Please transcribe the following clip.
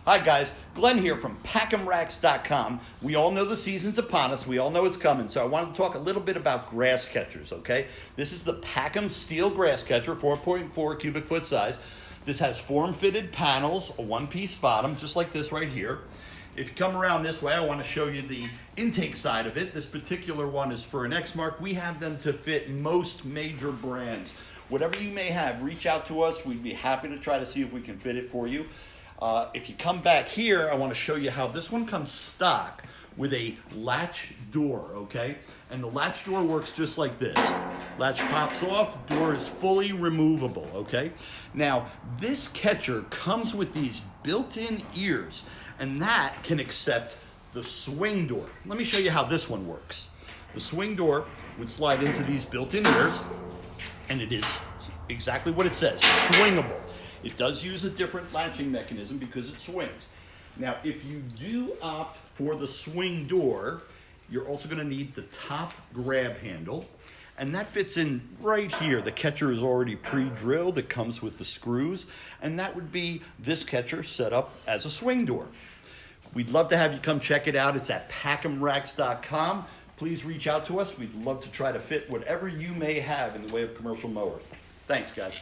Hi guys, Glenn here from pack'emracks.com. We all know the season's upon us. We all know it's coming. So I wanted to talk a little bit about grass catchers, okay? This is the Pack'em steel grass catcher, 4.4 cubic foot size. This has form-fitted panels, a one-piece bottom, just like this right here. If you come around this way, I want to show you the intake side of it. This particular one is for an X-Mark. We have them to fit most major brands. Whatever you may have, reach out to us. We'd be happy to try to see if we can fit it for you. If you come back here, I want to show you how this one comes stock with a latch door, okay? And the latch door works just like this. Latch pops off, door is fully removable, okay? Now, this catcher comes with these built-in ears, and that can accept the swing door. Let me show you how this one works. The swing door would slide into these built-in ears, and it is exactly what it says, swingable. It does use a different latching mechanism because it swings. Now, if you do opt for the swing door, you're also going to need the top grab handle, and that fits in right here. The catcher is already pre-drilled. It comes with the screws, and that would be this catcher set up as a swing door. We'd love to have you come check it out. It's at pack'emracks.com. Please reach out to us. We'd love to try to fit whatever you may have in the way of commercial mowers. Thanks, guys.